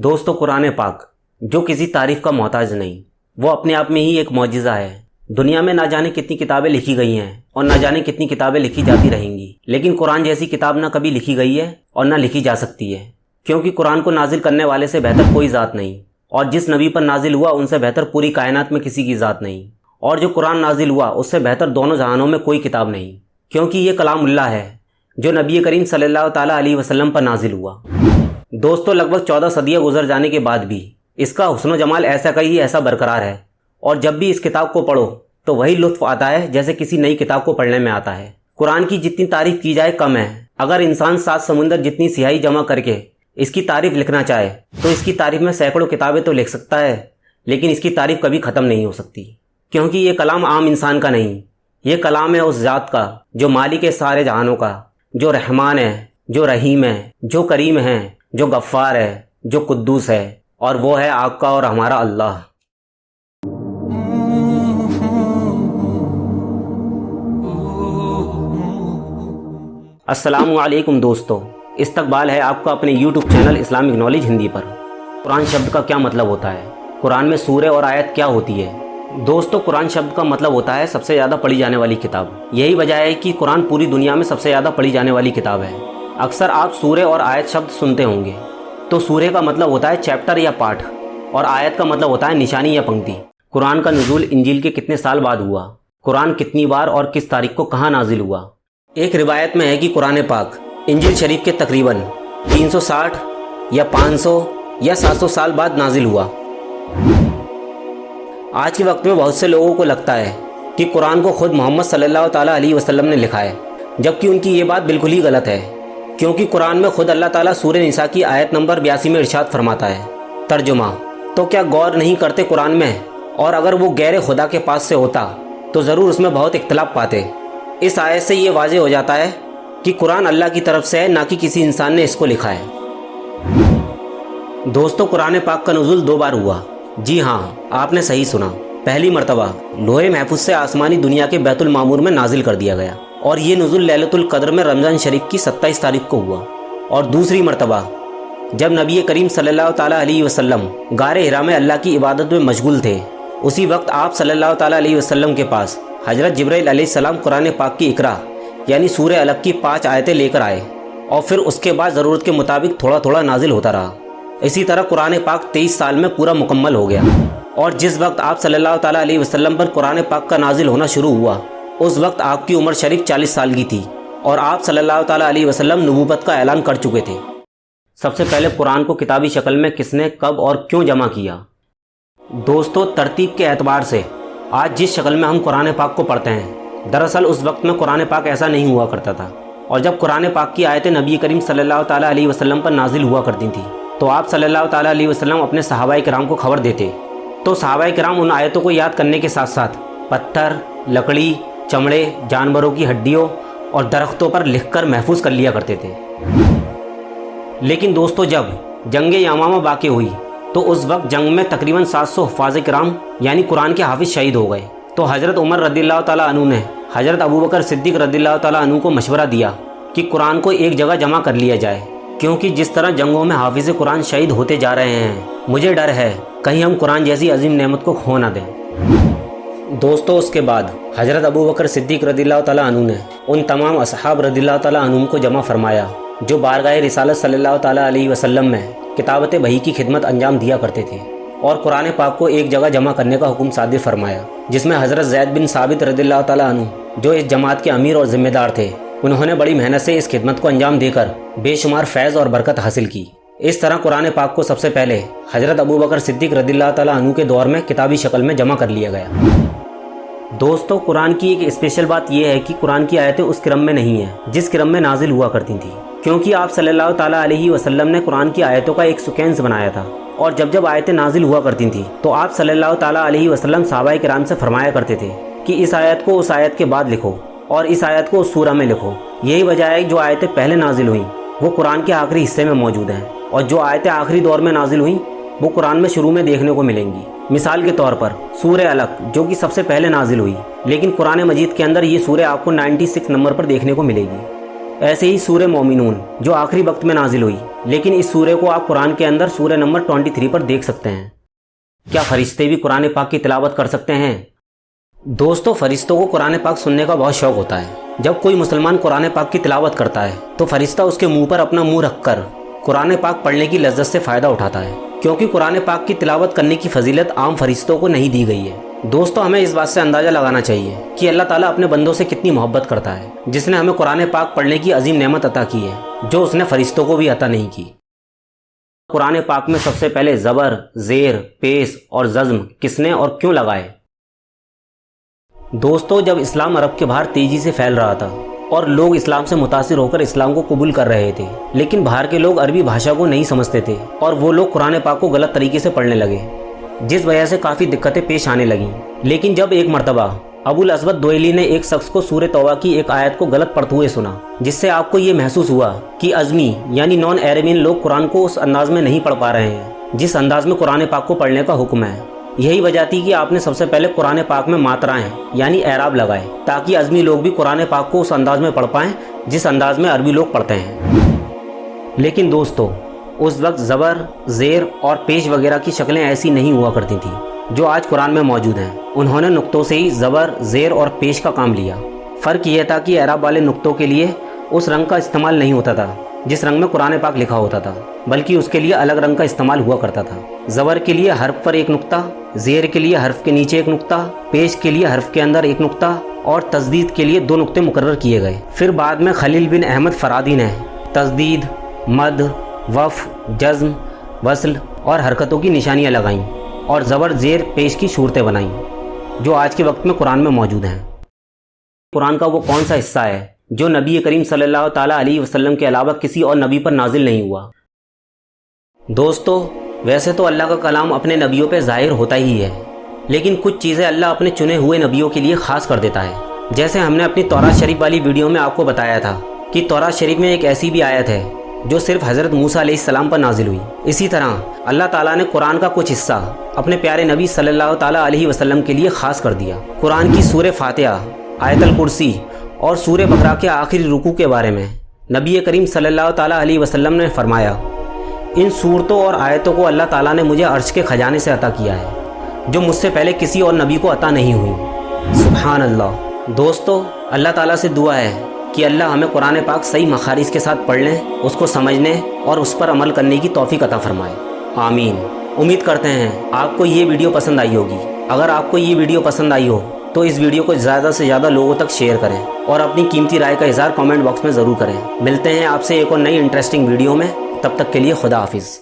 دوستو قرآن پاک جو کسی تعریف کا محتاج نہیں، وہ اپنے آپ میں ہی ایک معجزہ ہے۔ دنیا میں نہ جانے کتنی کتابیں لکھی گئی ہیں اور نہ جانے کتنی کتابیں لکھی جاتی رہیں گی، لیکن قرآن جیسی کتاب نہ کبھی لکھی گئی ہے اور نہ لکھی جا سکتی ہے، کیونکہ قرآن کو نازل کرنے والے سے بہتر کوئی ذات نہیں، اور جس نبی پر نازل ہوا ان سے بہتر پوری کائنات میں کسی کی ذات نہیں، اور جو قرآن نازل ہوا اس سے بہتر دونوں جہانوں میں کوئی کتاب نہیں، کیونکہ یہ کلام اللہ ہے جو نبی کریم صلی اللہ تعالیٰ علیہ وسلم پر نازل ہوا۔ دوستو لگ بھگ 14 صدیاں گزر جانے کے بعد بھی اس کا حسن و جمال ایسا کا ہی ایسا برقرار ہے، اور جب بھی اس کتاب کو پڑھو تو وہی لطف آتا ہے جیسے کسی نئی کتاب کو پڑھنے میں آتا ہے۔ قرآن کی جتنی تعریف کی جائے کم ہے۔ اگر انسان 7 سمندر جتنی سیاہی جمع کر کے اس کی تعریف لکھنا چاہے تو اس کی تعریف میں سینکڑوں کتابیں تو لکھ سکتا ہے، لیکن اس کی تعریف کبھی ختم نہیں ہو سکتی، کیونکہ یہ کلام عام انسان کا نہیں، یہ کلام ہے اس ذات کا جو مالک ہے سارے جہانوں کا، جو رحمان ہے، جو رحیم ہے، جو کریم ہے، جو غفار ہے، جو قدوس ہے، اور وہ ہے آپ کا اور ہمارا اللہ۔ السلام علیکم دوستو، استقبال ہے آپ کا اپنے YouTube channel Islamic knowledge Hindi پر۔ قرآن شبد کا کیا مطلب ہوتا ہے؟ قرآن میں سورہ اور آیت کیا ہوتی ہے؟ دوستو قرآن شبد کا مطلب ہوتا ہے سب سے زیادہ پڑھی جانے والی کتاب۔ یہی وجہ ہے کہ قرآن پوری دنیا میں سب سے زیادہ پڑھی جانے والی کتاب ہے۔ اکثر آپ سورہ اور آیت شبد سنتے ہوں گے، تو سورہ کا مطلب ہوتا ہے چیپٹر یا پارٹ، اور آیت کا مطلب ہوتا ہے نشانی یا پنکتی۔ قرآن کا نزول انجیل کے کتنے سال بعد ہوا؟ قرآن کتنی بار اور کس تاریخ کو کہاں نازل ہوا؟ ایک روایت میں ہے کہ قرآن پاک انجیل شریف کے تقریباً 360 یا 500 یا 700 سال بعد نازل ہوا۔ آج کے وقت میں بہت سے لوگوں کو لگتا ہے کہ قرآن کو خود محمد صلی اللہ تعالیٰ علیہ وسلم نے لکھا ہے، جبکہ ان کی یہ بات بالکل ہی غلط ہے، کیونکہ قرآن میں خود اللہ تعالیٰ سورہ نساء کی آیت نمبر 82 میں ارشاد فرماتا ہے۔ ترجمہ: تو کیا غور نہیں کرتے قرآن میں؟ اور اگر وہ غیر خدا کے پاس سے ہوتا تو ضرور اس میں بہت اختلاف پاتے۔ اس آیت سے یہ واضح ہو جاتا ہے کہ قرآن اللہ کی طرف سے ہے، نہ کہ کسی انسان نے اس کو لکھا ہے۔ دوستو قرآن پاک کا نزول 2 بار ہوا۔ جی ہاں، آپ نے صحیح سنا، پہلی مرتبہ لوح محفوظ سے آسمانی دنیا کے بیت المعمور میں نازل کر دیا گیا، اور یہ نزول لیلۃ القدر میں رمضان شریف کی 27 تاریخ کو ہوا۔ اور دوسری مرتبہ جب نبی کریم صلی اللہ تعالیٰ علیہ وسلم غار حرا میں اللہ کی عبادت میں مشغول تھے، اسی وقت آپ صلی اللہ تعالیٰ علیہ وسلم کے پاس حضرت جبرائیل علیہ السلام قرآن پاک کی اقرا یعنی سورہ علق کی 5 آیتیں لے کر آئے، اور پھر اس کے بعد ضرورت کے مطابق تھوڑا تھوڑا نازل ہوتا رہا۔ اسی طرح قرآن پاک 23 سال میں پورا مکمل ہو گیا، اور جس وقت آپ صلی اللہ تعالیٰ علیہ وسلم پر قرآن پاک کا نازل ہونا شروع ہوا اس وقت آپ کی عمر شریف 40 سال کی تھی، اور آپ صلی اللہ تعالیٰ علیہ وسلم نبوت کا اعلان کر چکے تھے۔ سب سے پہلے قرآن کو کتابی شکل میں کس نے، کب اور کیوں جمع کیا؟ دوستو ترتیب کے اعتبار سے آج جس شکل میں ہم قرآن پاک کو پڑھتے ہیں، دراصل اس وقت میں قرآن پاک ایسا نہیں ہوا کرتا تھا، اور جب قرآن پاک کی آیتیں نبی کریم صلی اللہ تعالیٰ علیہ وسلم پر نازل ہوا کرتی تھیں تو آپ صلی اللہ تعالیٰ علیہ وسلم اپنے صحابہ کرام کو خبر دیتے، تو صحابہ کرام ان آیتوں کو یاد کرنے کے ساتھ ساتھ پتھر، لکڑی، چمڑے، جانوروں کی ہڈیوں اور درختوں پر لکھ کر محفوظ کر لیا کرتے تھے۔ لیکن دوستو جب جنگ یمامہ واقع ہوئی تو اس وقت جنگ میں تقریباً 700 حفاظ کرام یعنی قرآن کے حافظ شہید ہو گئے، تو حضرت عمر رضی اللہ تعالیٰ عنہ نے حضرت ابوبکر صدیق رضی اللہ تعالیٰ عنہ کو مشورہ دیا کہ قرآن کو ایک جگہ جمع کر لیا جائے، کیونکہ جس طرح جنگوں میں حافظ قرآن شہید ہوتے جا رہے ہیں، مجھے ڈر ہے کہیں ہم قرآن جیسی عظیم نعمت کو کھو نہ دیں۔ دوستو اس کے بعد حضرت ابوبکر صدیق رضی اللہ تعالیٰ عنہ نے ان تمام اصحاب رضی اللہ تعالیٰ عنہ کو جمع فرمایا جو بارگاہ رسالت صلی اللہ تعالیٰ علیہ وسلم میں کتابت وحی کی خدمت انجام دیا کرتے تھے، اور قرآن پاک کو ایک جگہ جمع کرنے کا حکم صادر فرمایا، جس میں حضرت زید بن ثابت رضی اللہ تعالیٰ عنہ جو اس جماعت کے امیر اور ذمہ دار تھے، انہوں نے بڑی محنت سے اس خدمت کو انجام دے کر بے شمار فیض اور برکت حاصل کی۔ اس طرح قرآن پاک کو سب سے پہلے حضرت ابوبکر صدیق رضی اللہ تعالیٰ عنہ کے دور میں کتابی شکل میں جمع کر لیا گیا۔ دوستو قرآن کی ایک اسپیشل بات یہ ہے کہ قرآن کی آیتیں اس کرم میں نہیں ہیں جس کرم میں نازل ہوا کرتی تھیں، کیونکہ آپ صلی اللہ تعالیٰ علیہ وسلم نے قرآن کی آیتوں کا ایک سیکوینس بنایا تھا، اور جب آیتیں نازل ہوا کرتی تھیں تو آپ صلی اللہ تعالیٰ علیہ وسلم صحابہ کرام سے فرمایا کرتے تھے کہ اس آیت کو اس آیت کے بعد لکھو، اور اس آیت کو اس سورہ میں لکھو۔ یہی وجہ ہے جو آیتیں پہلے نازل ہوئیں وہ قرآن کے آخری حصے میں موجود ہیں، اور جو آیتیں آخری دور میں نازل ہوئیں وہ قرآن میں شروع میں دیکھنے کو ملیں گی۔ مثال کے طور پر سورہ علق جو کہ سب سے پہلے نازل ہوئی، لیکن قرآن مجید کے اندر یہ سورہ آپ کو 96 نمبر پر دیکھنے کو ملے گی۔ ایسے ہی سورہ مومنون جو آخری وقت میں نازل ہوئی، لیکن اس سورے کو آپ قرآن کے اندر سورہ نمبر 23 پر دیکھ سکتے ہیں۔ کیا فرشتے بھی قرآن پاک کی تلاوت کر سکتے ہیں؟ دوستو، فرشتوں کو قرآن پاک سننے کا بہت شوق ہوتا ہے۔ جب کوئی مسلمان قرآن پاک کی تلاوت کرتا ہے تو فرشتہ اس کے منہ پر اپنا منہ رکھ کر قرآن پاک پڑھنے کی لذت سے فائدہ اٹھاتا ہے، کیونکہ قرآن پاک کی تلاوت کرنے کی فضیلت عام فرشتوں کو نہیں دی گئی ہے۔ دوستو، ہمیں اس بات سے اندازہ لگانا چاہیے کہ اللہ تعالیٰ اپنے بندوں سے کتنی محبت کرتا ہے، جس نے ہمیں قرآن پاک پڑھنے کی عظیم نعمت عطا کی ہے جو اس نے فرشتوں کو بھی عطا نہیں کی۔ قرآن پاک میں سب سے پہلے زبر، زیر، پیش اور جزم کس نے اور کیوں لگائے؟ دوستو، جب اسلام عرب کے باہر تیزی سے پھیل رہا تھا اور لوگ اسلام سے متاثر ہو کر اسلام کو قبول کر رہے تھے، لیکن باہر کے لوگ عربی بھاشا کو نہیں سمجھتے تھے اور وہ لوگ قرآن پاک کو غلط طریقے سے پڑھنے لگے، جس وجہ سے کافی دقتیں پیش آنے لگیں۔ لیکن جب ایک مرتبہ ابو الاسود دوئلی نے ایک شخص کو سورہ توبہ کی ایک آیت کو غلط پڑھتے ہوئے سنا، جس سے آپ کو یہ محسوس ہوا کہ ازمی یعنی نان عربین لوگ قرآن کو اس انداز میں نہیں پڑھ پا رہے ہیں جس انداز میں قرآن پاک کو پڑھنے کا حکم ہے۔ یہی وجہ تھی کہ آپ نے سب سے پہلے قرآن پاک میں ماترائیں یعنی اعراب لگائے، تاکہ ازمی لوگ بھی قرآن پاک کو اس انداز میں پڑھ پائیں جس انداز میں عربی لوگ پڑھتے ہیں۔ لیکن دوستو، اس وقت زبر، زیر اور پیش وغیرہ کی شکلیں ایسی نہیں ہوا کرتی تھیں جو آج قرآن میں موجود ہیں۔ انہوں نے نقطوں سے ہی زبر، زیر اور پیش کا کام لیا۔ فرق یہ تھا کہ اعراب والے نقطوں کے لیے اس رنگ کا استعمال نہیں ہوتا تھا جس رنگ میں قرآن پاک لکھا ہوتا تھا، بلکہ اس کے لیے الگ رنگ کا استعمال ہوا کرتا تھا۔ زبر کے لیے حرف پر ایک نقطہ، زیر کے لیے حرف کے نیچے ایک نقطہ، پیش کے لیے حرف کے اندر ایک نقطہ اور تشدید کے لیے 2 نقطے مقرر کیے گئے۔ پھر بعد میں خلیل بن احمد فرادی نے تشدید، مد، وقف، جزم، وصل اور حرکتوں کی نشانیاں لگائیں اور زبر، زیر، پیش کی صورتیں بنائیں جو آج کے وقت میں قرآن میں موجود ہیں۔ قرآن کا وہ کون سا حصہ ہے جو نبی کریم صلی اللہ تعالیٰ علیہ وسلم کے علاوہ کسی اور نبی پر نازل نہیں ہوا؟ دوستو، ویسے تو اللہ کا کلام اپنے نبیوں پہ ظاہر ہوتا ہی ہے، لیکن کچھ چیزیں اللہ اپنے چنے ہوئے نبیوں کے لیے خاص کر دیتا ہے۔ جیسے ہم نے اپنی تورات شریف والی ویڈیو میں آپ کو بتایا تھا کہ تورات شریف میں ایک ایسی بھی آیت ہے جو صرف حضرت موسیٰ علیہ السلام پر نازل ہوئی۔ اسی طرح اللہ تعالیٰ نے قرآن کا کچھ حصہ اپنے پیارے نبی صلی اللہ تعالیٰ علیہ وسلم کے لیے خاص کر دیا۔ قرآن کی سورہ فاتحہ، آیت الکرسی اور سورہ بقرہ کے آخری رکوع کے بارے میں نبی کریم صلی اللہ تعالیٰ علیہ وسلم نے فرمایا، ان صورتوں اور آیتوں کو اللہ تعالیٰ نے مجھے عرش کے خزانے سے عطا کیا ہے جو مجھ سے پہلے کسی اور نبی کو عطا نہیں ہوئی۔ سبحان اللہ۔ دوستو، اللہ تعالیٰ سے دعا ہے کہ اللہ ہمیں قرآن پاک صحیح مخارج کے ساتھ پڑھنے، اس کو سمجھنے اور اس پر عمل کرنے کی توفیق عطا فرمائے، آمین۔ امید کرتے ہیں آپ کو یہ ویڈیو پسند آئی ہوگی۔ اگر آپ کو یہ ویڈیو پسند آئی ہو تو اس ویڈیو کو زیادہ سے زیادہ لوگوں تک شیئر کریں اور اپنی قیمتی رائے کا اظہار کامنٹ باکس میں ضرور کریں۔ ملتے ہیں آپ سے ایک اور نئی انٹرسٹنگ ویڈیو میں، تب تک کے لیے خدا حافظ۔